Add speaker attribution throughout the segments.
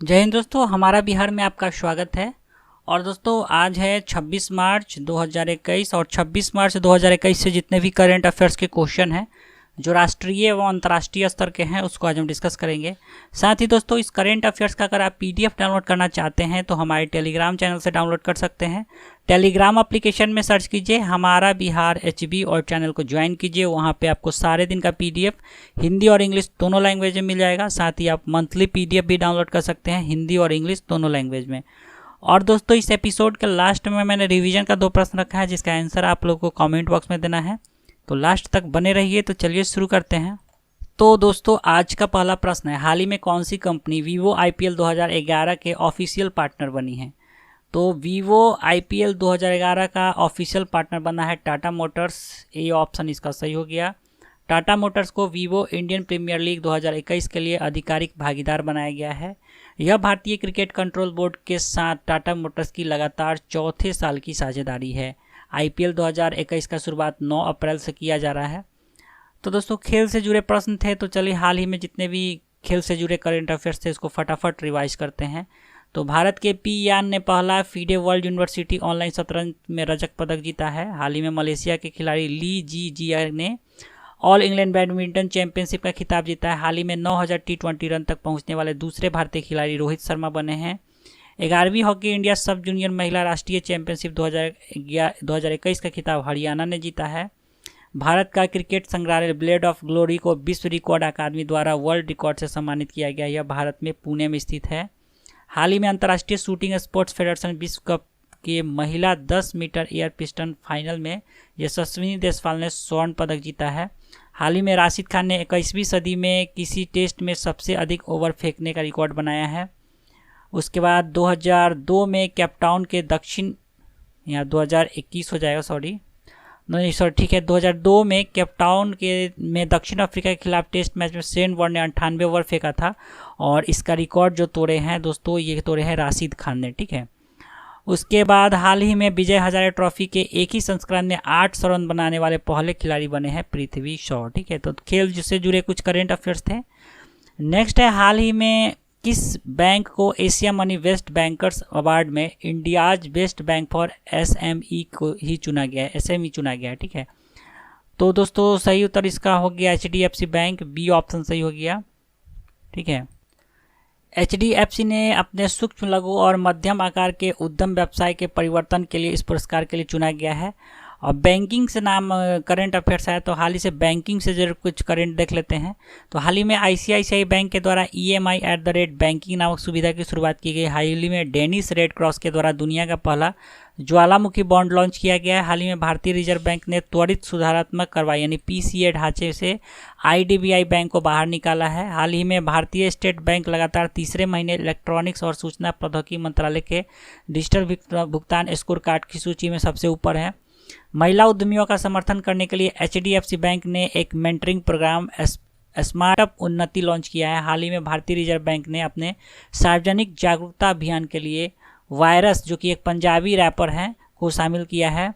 Speaker 1: जय हिंद दोस्तों, हमारा बिहार में आपका स्वागत है। और दोस्तों आज है 26 मार्च 2021 और 26 मार्च 2021 से जितने भी करंट अफेयर्स के क्वेश्चन हैं जो राष्ट्रीय एवं अंतर्राष्ट्रीय स्तर के हैं उसको आज हम डिस्कस करेंगे। साथ ही दोस्तों इस करंट अफेयर्स का अगर आप पीडीएफ डाउनलोड करना चाहते हैं तो हमारे टेलीग्राम चैनल से डाउनलोड कर सकते हैं। टेलीग्राम एप्लीकेशन में सर्च कीजिए हमारा बिहार एचबी और चैनल को ज्वाइन कीजिए। वहाँ पे आपको सारे दिन का पीडीएफ हिंदी और इंग्लिश दोनों लैंग्वेज में मिल जाएगा। साथ ही आप मंथली पीडीएफ भी डाउनलोड कर सकते हैं हिंदी और इंग्लिश दोनों लैंग्वेज में। और दोस्तों इस एपिसोड के लास्ट में मैंने रिवीजन का 2 प्रश्न रखा है जिसका आंसर आप लोगों को कमेंट बॉक्स में देना है, तो लास्ट तक बने रहिए। तो चलिए शुरू करते हैं। तो दोस्तों आज का पहला प्रश्न है, हाल ही में कौन सी कंपनी वीवो आईपीएल 2011 के ऑफिशियल पार्टनर बनी है? तो वीवो आईपीएल 2011 का ऑफिशियल पार्टनर बना है टाटा मोटर्स। ये ऑप्शन इसका सही हो गया। टाटा मोटर्स को वीवो इंडियन प्रीमियर लीग 2021 के लिए आधिकारिक भागीदार बनाया गया है। यह भारतीय क्रिकेट कंट्रोल बोर्ड के साथ टाटा मोटर्स की लगातार चौथे साल की साझेदारी है। आईपीएल 2021 का शुरुआत 9 अप्रैल से किया जा रहा है। तो दोस्तों खेल से जुड़े प्रश्न थे, तो चलिए हाल ही में जितने भी खेल से जुड़े करंट अफेयर्स थे उसको फटाफट रिवाइज करते हैं। तो भारत के पी यान ने पहला फीडे वर्ल्ड यूनिवर्सिटी ऑनलाइन शतरंज में रजत पदक जीता है। हाल ही में मलेशिया के खिलाड़ी ली जी जिया ने ऑल इंग्लैंड बैडमिंटन चैंपियनशिप का खिताब जीता है। हाल ही में 9000 टी20 रन तक पहुंचने वाले दूसरे भारतीय खिलाड़ी रोहित शर्मा बने हैं। 11वीं हॉकी इंडिया सब जूनियर महिला राष्ट्रीय चैंपियनशिप 2021 का खिताब हरियाणा ने जीता है। भारत का क्रिकेट संग्रहालय ब्लेड ऑफ ग्लोरी को विश्व रिकॉर्ड अकादमी द्वारा वर्ल्ड रिकॉर्ड से सम्मानित किया गया। यह भारत में पुणे में स्थित है। हाल ही में अंतर्राष्ट्रीय शूटिंग स्पोर्ट्स फेडरेशन विश्व कप के महिला 10 मीटर एयर पिस्टन फाइनल में यशस्विनी देशपाल ने स्वर्ण पदक जीता है। हाल ही में राशिद खान ने 21वीं सदी में किसी टेस्ट में सबसे अधिक ओवर फेंकने का रिकॉर्ड बनाया है। उसके बाद 2002 में कैपटाउन के दक्षिण, यहाँ 2021 हो जाएगा, सॉरी ठीक है, 2002 में कैपटाउन में दक्षिण अफ्रीका के खिलाफ टेस्ट मैच में शेन वॉर्न ने 98 ओवर फेंका था। और इसका रिकॉर्ड जो तोड़े हैं दोस्तों, ये तोड़े हैं राशिद खान ने। ठीक है। उसके बाद हाल ही में विजय हजारे ट्रॉफी के एक ही संस्करण में 800 रन बनाने वाले पहले खिलाड़ी बने हैं पृथ्वी शॉ। ठीक है, तो खेल जिससे जुड़े कुछ करेंट अफेयर्स थे। नेक्स्ट है, हाल ही में किस बैंक को Asia money best bankers award में India's best bank for SME को ही चुना गया है, एसएमई चुना गया है। ठीक है, तो दोस्तों सही उत्तर इसका हो गया एचडीएफसी बैंक, बी ऑप्शन सही हो गया। ठीक है, एचडीएफसी ने अपने सूक्ष्म लघु और मध्यम आकार के उद्यम व्यवसाय के परिवर्तन के लिए इस पुरस्कार के लिए चुना गया है। और बैंकिंग से नाम करंट अफेयर्स है, तो हाल ही से बैंकिंग से जरूर कुछ करंट देख लेते हैं। तो हाल ही में आईसीआईसीआई बैंक के द्वारा EMI@बैंकिंग नामक सुविधा की शुरुआत की गई। हाल ही में डेनिश रेड क्रॉस के द्वारा दुनिया का पहला ज्वालामुखी बॉन्ड लॉन्च किया गया है। हाल ही में भारतीय रिजर्व बैंक ने त्वरित सुधारात्मक कार्रवाई यानी पीसीए ढांचे से आईडीबीआई बैंक को बाहर निकाला है। हाल ही में भारतीय स्टेट बैंक लगातार तीसरे महीने इलेक्ट्रॉनिक्स और सूचना प्रौद्योगिकी मंत्रालय के डिजिटल भुगतान स्कोर कार्ड की सूची में सबसे ऊपर है। महिला उद्यमियों का समर्थन करने के लिए एचडीएफसी बैंक ने एक मेंटरिंग प्रोग्राम स्मार्टअप उन्नति लॉन्च किया है। हाल ही में भारतीय रिजर्व बैंक ने अपने सार्वजनिक जागरूकता अभियान के लिए वायरस, जो कि एक पंजाबी रैपर हैं, को शामिल किया है।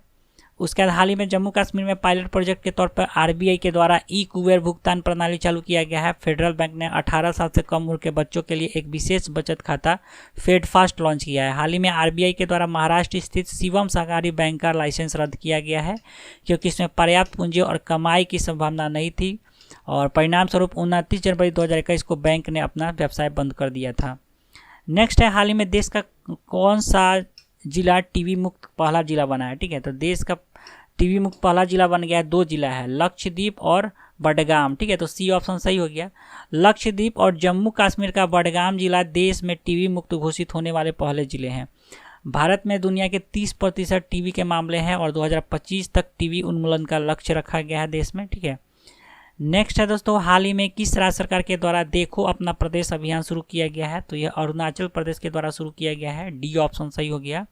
Speaker 1: उसके बाद हाल ही में जम्मू कश्मीर में पायलट प्रोजेक्ट के तौर पर आरबीआई के द्वारा ई कुबेर भुगतान प्रणाली चालू किया गया है। फेडरल बैंक ने 18 साल से कम उम्र के बच्चों के लिए एक विशेष बचत खाता फेडफास्ट लॉन्च किया है। हाल ही में आरबीआई के द्वारा महाराष्ट्र स्थित शिवम सहकारी बैंक का लाइसेंस रद्द किया गया है क्योंकि इसमें पर्याप्त पूंजी और कमाई की संभावना नहीं थी। और परिणाम स्वरूप 29 जनवरी 2021 को बैंक ने अपना व्यवसाय बंद कर दिया था। नेक्स्ट है, हाल ही में देश का कौन सा जिला टीबी मुक्त पहला जिला बना है? ठीक है, तो देश का टीबी मुक्त पहला जिला बन गया है। 2 जिला है, लक्षद्वीप और बडगाम। ठीक है, तो सी ऑप्शन सही हो गया। लक्षद्वीप और जम्मू कश्मीर का बडगाम जिला देश में टीबी मुक्त घोषित होने वाले पहले जिले हैं। भारत में दुनिया के 30% टीबी के मामले हैं और 2025 तक टीबी उन्मूलन का लक्ष्य रखा गया है देश में। ठीक है, नेक्स्ट है दोस्तों, हाल ही में किस राज्य सरकार के द्वारा देखो अपना प्रदेश अभियान शुरू किया गया है? तो यह अरुणाचल प्रदेश के द्वारा शुरू किया गया है। डी ऑप्शन सही हो गया।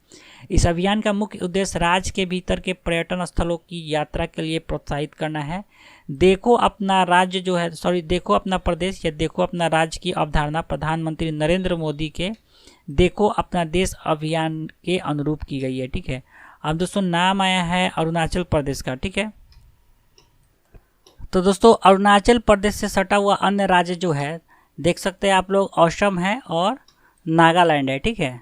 Speaker 1: इस अभियान का मुख्य उद्देश्य राज्य के भीतर के पर्यटन स्थलों की यात्रा के लिए प्रोत्साहित करना है। देखो अपना राज्य जो है, देखो अपना प्रदेश या देखो अपना राज्य की अवधारणा प्रधानमंत्री नरेंद्र मोदी के देखो अपना देश अभियान के अनुरूप की गई है। ठीक है, अब दोस्तों नाम आया है अरुणाचल प्रदेश का। ठीक है, तो दोस्तों अरुणाचल प्रदेश से सटा हुआ अन्य राज्य जो है देख सकते हैं आप लोग, असम है और नागालैंड है, ठीक है।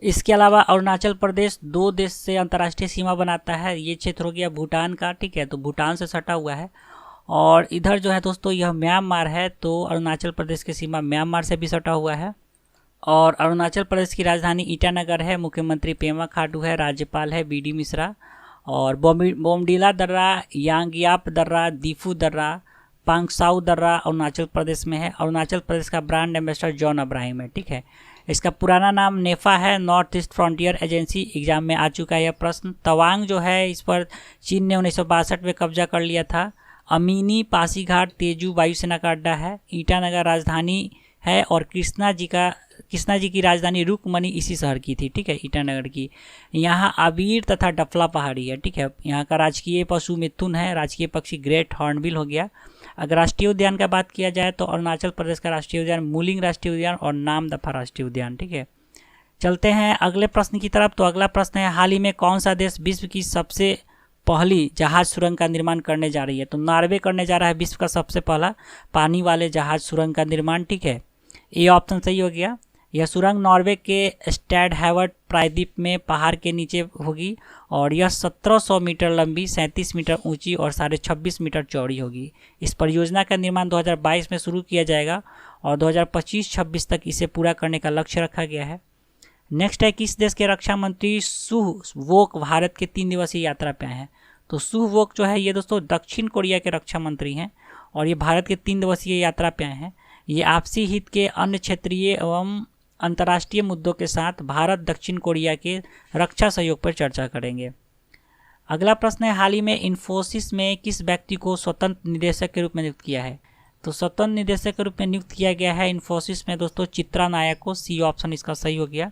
Speaker 1: इसके अलावा अरुणाचल प्रदेश 2 देश से अंतर्राष्ट्रीय सीमा बनाता है। ये क्षेत्र हो गया भूटान का, ठीक है, तो भूटान से सटा हुआ है। और इधर जो है दोस्तों यह म्यांमार है, तो अरुणाचल प्रदेश की सीमा म्यांमार से भी सटा हुआ है। और अरुणाचल प्रदेश की राजधानी ईटानगर है। मुख्यमंत्री पेमा खांडू है, राज्यपाल है BD मिश्रा। और बोमडिला दर्रा, यांगयाप दर्रा, दीफू दर्रा, पांगसाउ दर्रा अरुणाचल प्रदेश में है। अरुणाचल प्रदेश का ब्रांड एम्बेसडर जॉन अब्राहिम है, ठीक है। इसका पुराना नाम नेफा है, north east frontier agency. Exam में आ चुका है यह प्रश्न। तवांग जो है इस पर चीन ने 1962 में कब्जा कर लिया था। अमीनी, पासीघाट, तेजू वायुसेना का अड्डा है। ईटानगर राजधानी है और कृष्णा जी की राजधानी रुकमनी इसी शहर की थी, ठीक है, ईटानगर की। यहाँ आबीर तथा डफला पहाड़ी है, ठीक है। यहाँ का राजकीय पशु मिथुन है। राजकीय पक्षी ग्रेट हॉर्नबिल हो गया। अगर राष्ट्रीय उद्यान का बात किया जाए तो अरुणाचल प्रदेश का राष्ट्रीय उद्यान मुलिंग राष्ट्रीय उद्यान और नामदफा राष्ट्रीय उद्यान, ठीक है। चलते हैं अगले प्रश्न की तरफ। तो अगला प्रश्न है, हाल ही में कौन सा देश विश्व की सबसे पहली जहाज सुरंग का निर्माण करने जा रही है? तो नॉर्वे करने जा रहा है विश्व का सबसे पहला पानी वाले जहाज सुरंग का निर्माण, ठीक है। ये ऑप्शन सही हो गया। यह सुरंग नॉर्वे के स्टैडहैवर्ड प्रायद्वीप में पहाड़ के नीचे होगी और यह 1700 मीटर लंबी, 37 मीटर ऊंची और 26.5 मीटर चौड़ी होगी। इस परियोजना का निर्माण 2022 में शुरू किया जाएगा और 2025-26 तक इसे पूरा करने का लक्ष्य रखा गया है। नेक्स्ट है, किस देश के रक्षा मंत्री सुह वोक भारत के 3 दिवसीय यात्रा पे आए हैं? तो सुह वोक जो है ये दोस्तों दक्षिण कोरिया के रक्षा मंत्री हैं और ये भारत के 3 दिवसीय यात्रा पे आए हैं। ये आपसी हित के अन्य क्षेत्रीय एवं अंतर्राष्ट्रीय मुद्दों के साथ भारत दक्षिण कोरिया के रक्षा सहयोग पर चर्चा करेंगे। अगला प्रश्न है, हाल ही में इन्फोसिस में किस व्यक्ति को स्वतंत्र निदेशक के रूप में नियुक्त किया है? तो स्वतंत्र निदेशक के रूप में नियुक्त किया गया है इन्फोसिस में दोस्तों चित्रा नायक को। सी ऑप्शन इसका सही हो गया।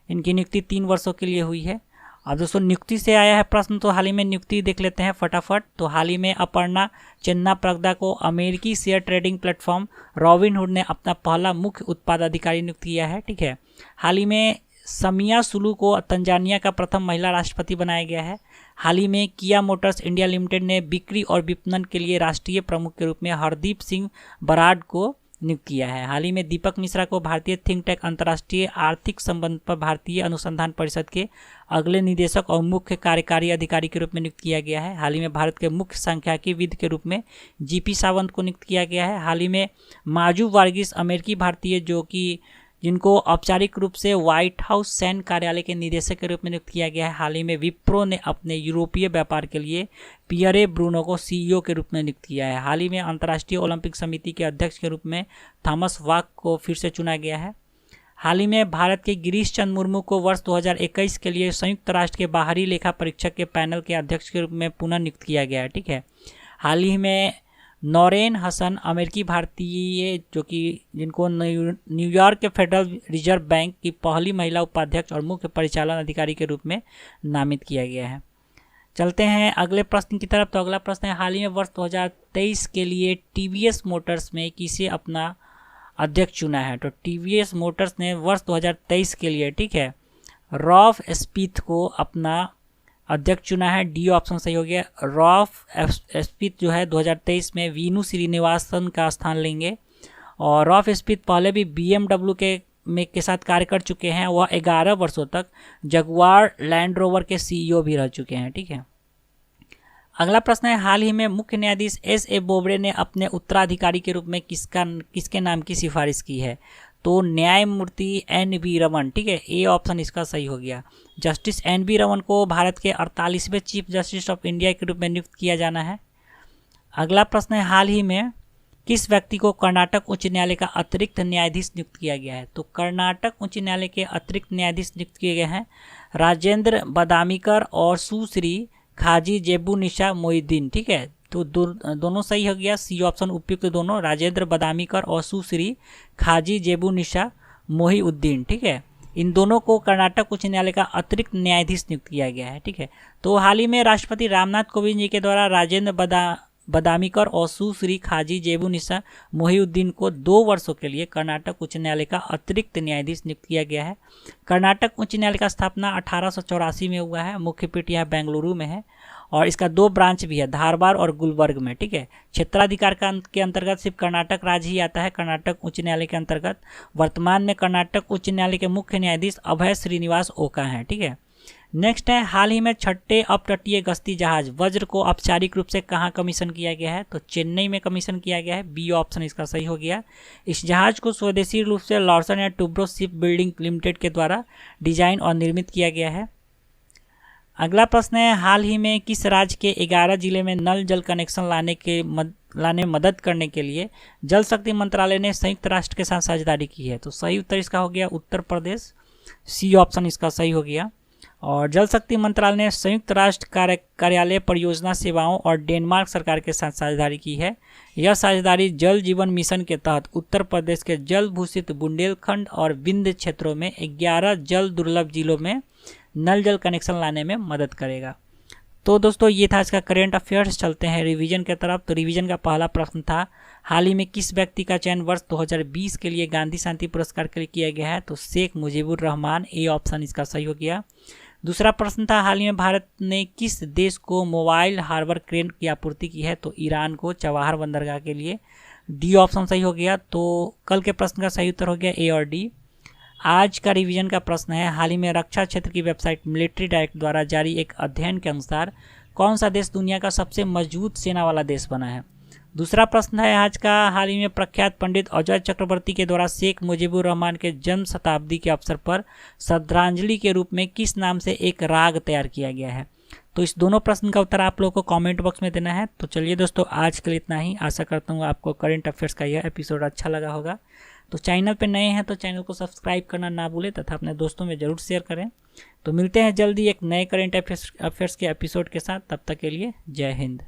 Speaker 1: इनकी नियुक्ति 3 वर्षों के लिए हुई है। अब दोस्तों नियुक्ति से आया है प्रश्न, तो हाल ही में नियुक्ति देख लेते हैं फटाफट। तो हाल ही में अपर्णा चेन्नाप्रगदा को अमेरिकी शेयर ट्रेडिंग प्लेटफॉर्म रॉबिनहुड ने अपना पहला मुख्य उत्पाद अधिकारी नियुक्त किया है, ठीक है। हाल ही में समिया सुलू को तंजानिया का प्रथम महिला राष्ट्रपति बनाया गया है। हाल ही में किया मोटर्स इंडिया लिमिटेड ने बिक्री और विपणन के लिए राष्ट्रीय प्रमुख के रूप में हरदीप सिंह बराड को नियुक्त किया है। हाल ही में दीपक मिश्रा को भारतीय थिंक टैंक अंतर्राष्ट्रीय आर्थिक संबंध पर भारतीय अनुसंधान परिषद के अगले निदेशक और मुख्य कार्यकारी अधिकारी के रूप में नियुक्त किया गया है। हाल ही में भारत के मुख्य सांख्यिकीविद के रूप में GP सावंत को नियुक्त किया गया है। हाल ही में माजू वार्गिस अमेरिकी भारतीय जिनको औपचारिक रूप से व्हाइट हाउस सैन्य कार्यालय के निदेशक के रूप में नियुक्त किया गया है। हाल ही में विप्रो ने अपने यूरोपीय व्यापार के लिए पियरे ब्रूनो को CEO के रूप में नियुक्त किया है। हाल ही में अंतर्राष्ट्रीय ओलंपिक समिति के अध्यक्ष के रूप में थॉमस वाक को फिर से चुना गया है। हाल ही में भारत के गिरीश चंद्र मुर्मू को वर्ष 2021 के लिए संयुक्त राष्ट्र के बाहरी लेखा परीक्षक के पैनल के अध्यक्ष के रूप में पुनः नियुक्त किया गया है, ठीक है। हाल ही में नौरेन हसन अमेरिकी भारतीय जिनको न्यूयॉर्क के फेडरल रिजर्व बैंक की पहली महिला उपाध्यक्ष और मुख्य परिचालन अधिकारी के रूप में नामित किया गया है। चलते हैं अगले प्रश्न की तरफ। तो अगला प्रश्न है, हाल ही में वर्ष 2023 के लिए TVS मोटर्स में किसे अपना अध्यक्ष चुना है? तो TVS मोटर्स ने वर्ष 2023 के लिए, ठीक है, रॉफ स्पीथ को अपना अध्यक्ष चुना है। D ऑप्शन सही हो गया। रॉफ स्पीथ जो है 2023 में वीनू श्रीनिवासन का स्थान लेंगे और रॉफ स्पीथ पहले भी BMW के साथ कार्य कर चुके हैं। वह 11 वर्षों तक जगुआर लैंड रोवर के CEO भी रह चुके हैं, ठीक है। अगला प्रश्न है, हाल ही में मुख्य न्यायाधीश S.A. बोबड़े ने अपने उत्तराधिकारी के रूप में किसके नाम की सिफारिश की है? तो न्यायमूर्ति N.V. रमन, ठीक है। ए ऑप्शन इसका सही हो गया। Justice N.V. रमन को भारत के 48वें चीफ जस्टिस ऑफ इंडिया के रूप में नियुक्त किया जाना है। अगला प्रश्न है, हाल ही में किस व्यक्ति को कर्नाटक उच्च न्यायालय का अतिरिक्त न्यायाधीश नियुक्त किया गया है? तो कर्नाटक उच्च न्यायालय के अतिरिक्त न्यायाधीश नियुक्त किए गए हैं राजेंद्र बदामीकर और सुश्री खाजी जेबुनिशा मोहिउद्दीन, ठीक है। तो दोनों सही हो गया। सी ऑप्शन उपयुक्त दोनों, राजेंद्र बदामीकर और सुश्री खाजी जेबुनिशा मोहिउद्दीन, ठीक है। इन दोनों को कर्नाटक उच्च न्यायालय का अतिरिक्त न्यायाधीश नियुक्त किया गया है, ठीक है। तो हाल ही में राष्ट्रपति रामनाथ कोविंद जी के द्वारा राजेंद्र बदामीकर और सुश्री खाजी जेबुनिशा मोहिउद्दीन को 2 वर्षों के लिए कर्नाटक उच्च न्यायालय का अतिरिक्त न्यायाधीश नियुक्त किया गया है। कर्नाटक उच्च न्यायालय का स्थापना 1884 में हुआ है। मुख्य पीठ यह बेंगलुरु में है और इसका 2 ब्रांच भी है, धारवाड़ और गुलबर्ग में, ठीक है। क्षेत्राधिकार के अंतर्गत सिर्फ कर्नाटक राज्य ही आता है, कर्नाटक उच्च न्यायालय के अंतर्गत। वर्तमान में कर्नाटक उच्च न्यायालय के मुख्य न्यायाधीश अभय श्रीनिवास ओका हैं, ठीक है। नेक्स्ट है, हाल ही में 6ठे अपतटीय गश्ती जहाज वज्र को औपचारिक रूप से कहाँ कमीशन किया गया है? तो चेन्नई में कमीशन किया गया है, बी ऑप्शन इसका सही हो गया। इस जहाज को स्वदेशी रूप से Larsen and Toubro ship building limited के द्वारा डिजाइन और निर्मित किया गया है। अगला प्रश्न है, हाल ही में किस राज्य के 11 जिले में नल जल कनेक्शन लाने में मदद करने के लिए जल शक्ति मंत्रालय ने संयुक्त राष्ट्र के साथ साझेदारी की है? तो सही उत्तर इसका हो गया उत्तर प्रदेश, सी ऑप्शन इसका सही हो गया। और जल शक्ति मंत्रालय ने संयुक्त राष्ट्र कार्यालय परियोजना सेवाओं और डेनमार्क सरकार के साथ साझेदारी की है। यह साझेदारी जल जीवन मिशन के तहत उत्तर प्रदेश के जल भूषित बुंदेलखंड और विंध्य क्षेत्रों में 11 जल दुर्लभ जिलों में नल जल कनेक्शन लाने में मदद करेगा। तो दोस्तों ये था इसका करेंट अफेयर्स। चलते हैं रिवीजन की तरफ। तो रिवीजन का पहला प्रश्न था, हाल ही में किस व्यक्ति का चयन वर्ष 2020 के लिए गांधी शांति पुरस्कार के लिए किया गया है? तो शेख मुजीबुर रहमान, ए ऑप्शन इसका सही हो गया। दूसरा प्रश्न था, हाल ही में भारत ने किस देश को मोबाइल हार्बर क्रेन की आपूर्ति की है? तो ईरान को, चवाहर बंदरगाह के लिए, डी ऑप्शन सही हो गया। तो कल के प्रश्न का सही उत्तर हो गया ए और डी। आज का रिवीजन का प्रश्न है, हाल ही में रक्षा क्षेत्र की वेबसाइट मिलिट्री डायरेक्ट द्वारा जारी एक अध्ययन के अनुसार कौन सा देश दुनिया का सबसे मजबूत सेना वाला देश बना है? दूसरा प्रश्न है आज का, हाल ही में प्रख्यात पंडित अजय चक्रवर्ती के द्वारा शेख मुजीबुर रहमान के जन्म शताब्दी के अवसर पर श्रद्धांजलि के रूप में किस नाम से एक राग तैयार किया गया है? तो इस दोनों प्रश्न का उत्तर आप लोगों को कमेंट बॉक्स में देना है। तो चलिए दोस्तों, आज के लिए इतना ही। आशा करता हूँ आपको करेंट अफेयर्स का यह एपिसोड अच्छा लगा होगा। तो चैनल पर नए हैं तो चैनल को सब्सक्राइब करना ना भूलें तथा अपने दोस्तों में ज़रूर शेयर करें। तो मिलते हैं जल्दी एक नए करेंट अफेयर्स के एपिसोड के साथ। तब तक के लिए जय हिंद।